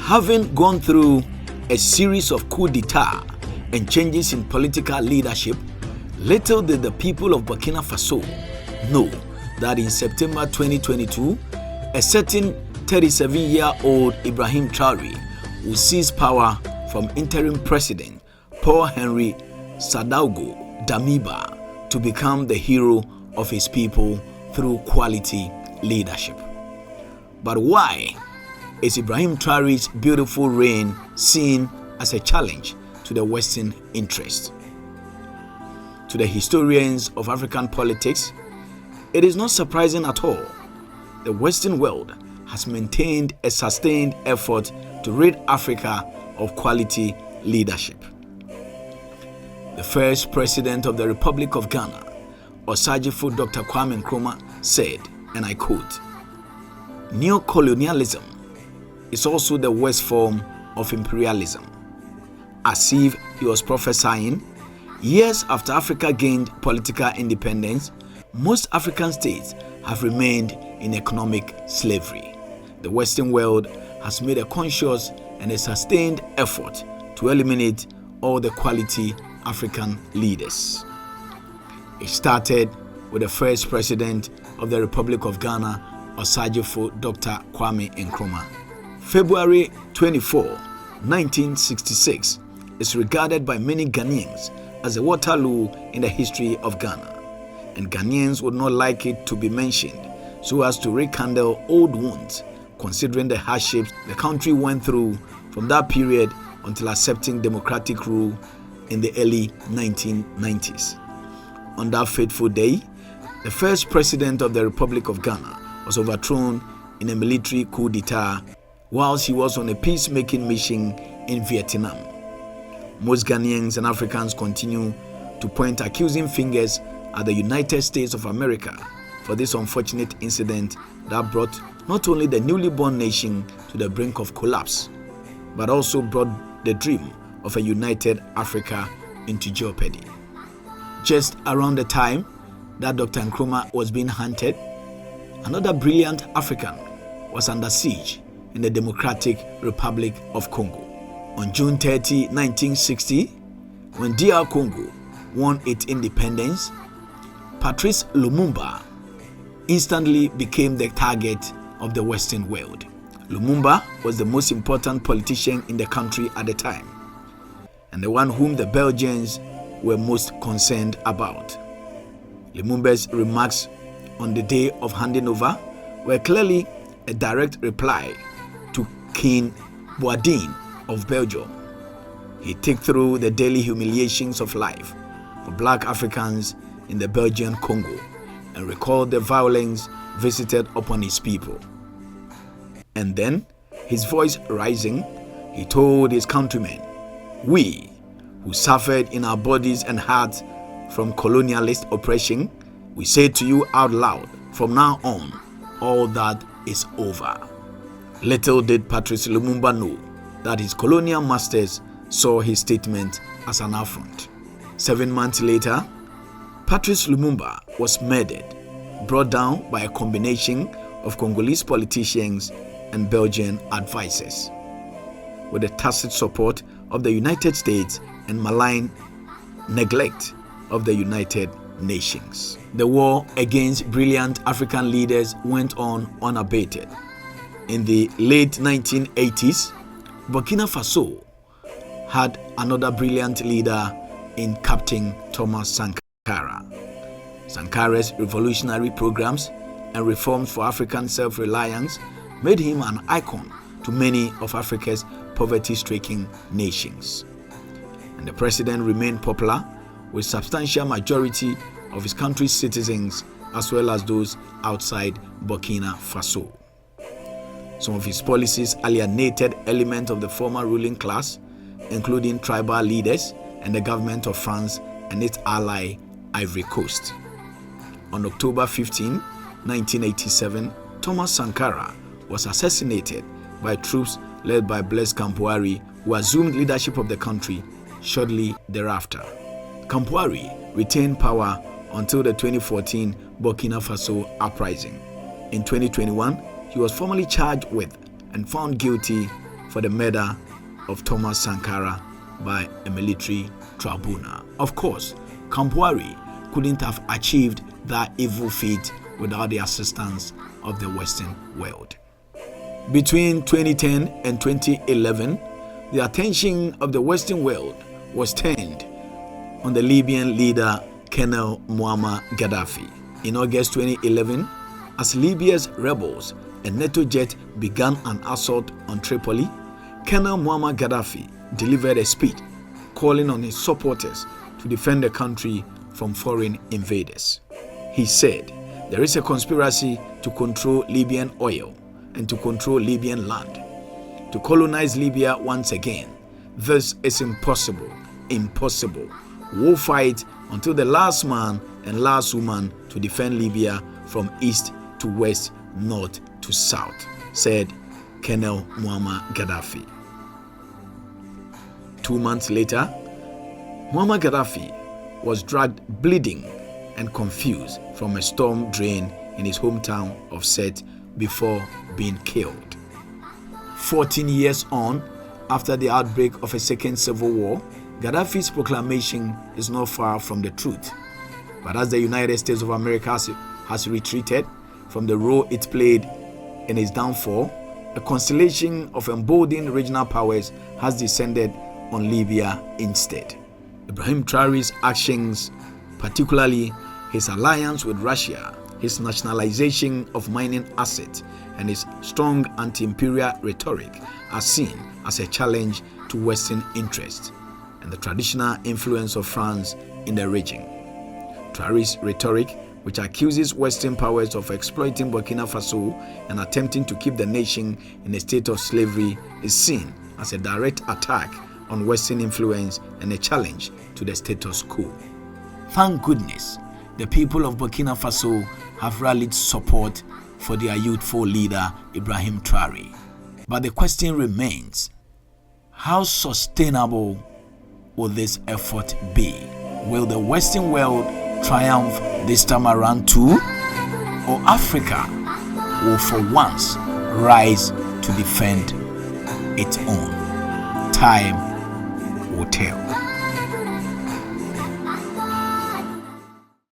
Having gone through a series of coups d'etat and changes in political leadership, little did the people of Burkina Faso know that in September 2022, a certain 37-year-old Ibrahim Traore would seize power from interim president Paul-Henri Sadaugo Damiba to become the hero of his people through quality leadership. But why is Ibrahim Traore's beautiful reign seen as a challenge to the Western interest? To the historians of African politics, it is not surprising at all. The Western world has maintained a sustained effort to rid Africa of quality leadership. The first president of the Republic of Ghana, Osagyefo Dr. Kwame Nkrumah, said, and I quote, "Neocolonialism is also the worst form of imperialism." As if he was prophesying, years after Africa gained political independence, most African states have remained in economic slavery. The Western world has made a conscious and a sustained effort to eliminate all the quality African leaders. It started with the first president of the Republic of Ghana, Osagyefo Dr. Kwame Nkrumah. February 24, 1966 is regarded by many Ghanaians as a Waterloo in the history of Ghana, and Ghanaians would not like it to be mentioned so as to rekindle old wounds, considering the hardships the country went through from that period until accepting democratic rule in the early 1990s. On that fateful day, the first president of the Republic of Ghana was overthrown in a military coup d'etat whilst he was on a peacemaking mission in Vietnam. Most Ghanaians and Africans continue to point accusing fingers at the United States of America for this unfortunate incident that brought not only the newly born nation to the brink of collapse, but also brought the dream of a united Africa into jeopardy. Just around the time that Dr. Nkrumah was being hunted, another brilliant African was under siege in the Democratic Republic of Congo. On June 30, 1960, when DR Congo won its independence, Patrice Lumumba instantly became the target of the Western world. Lumumba was the most important politician in the country at the time, and the one whom the Belgians were most concerned about. Lumumba's remarks on the day of handing over were clearly a direct reply to King Boudin of Belgium. He took through the daily humiliations of life for Black Africans in the Belgian Congo and recalled the violence visited upon his people. And then, his voice rising, he told his countrymen, "We, who suffered in our bodies and hearts from colonialist oppression, we say to you out loud, from now on, all that is over." Little did Patrice Lumumba know that his colonial masters saw his statement as an affront. 7 months later, Patrice Lumumba was murdered, brought down by a combination of Congolese politicians and Belgian advisors, with the tacit support of the United States and malign neglect of the United Nations. The war against brilliant African leaders went on unabated. In the late 1980s, Burkina Faso had another brilliant leader in Captain Thomas Sankara. Sankara's revolutionary programs and reforms for African self-reliance made him an icon to many of Africa's poverty-stricken nations. And the president remained popular with substantial majority of his country's citizens as well as those outside Burkina Faso. Some of his policies alienated elements of the former ruling class, including tribal leaders and the government of France and its ally, Ivory Coast. On October 15, 1987, Thomas Sankara was assassinated by troops led by Blaise Compaoré, who assumed leadership of the country shortly thereafter. Compaoré retained power until the 2014 Burkina Faso uprising. In 2021, he was formally charged with and found guilty for the murder of Thomas Sankara by a military tribunal. Of course, Kampuari couldn't have achieved that evil feat without the assistance of the Western world. Between 2010 and 2011, the attention of the Western world was turned on the Libyan leader Colonel Muammar Gaddafi. In August 2011, as Libya's rebels and NATO jet began an assault on Tripoli, Colonel Muammar Gaddafi delivered a speech calling on his supporters to defend the country from foreign invaders. He said, "There is a conspiracy to control Libyan oil and to control Libyan land, to colonize Libya once again. This is impossible, impossible. We'll fight until the last man and last woman to defend Libya from east to west, north to south," said Colonel Muammar Gaddafi. 2 months later, Muammar Gaddafi was dragged bleeding and confused from a storm drain in his hometown of Sète before being killed. 14 years on, after the outbreak of a second civil war, Gaddafi's proclamation is not far from the truth. But as the United States of America has retreated from the role it played in his downfall, a constellation of emboldened regional powers has descended on Libya instead. Ibrahim Traore's actions, particularly his alliance with Russia, his nationalization of mining assets, and his strong anti-imperial rhetoric are seen as a challenge to Western interests and the traditional influence of France in the region. Traore's rhetoric, which accuses Western powers of exploiting Burkina Faso and attempting to keep the nation in a state of slavery, is seen as a direct attack on Western influence and a challenge to the status quo. Thank goodness, the people of Burkina Faso have rallied support for their youthful leader Ibrahim Traore. But the question remains, how sustainable will this effort be? Will the Western world triumph this time around too? Or Africa will for once rise to defend its own? Time will tell.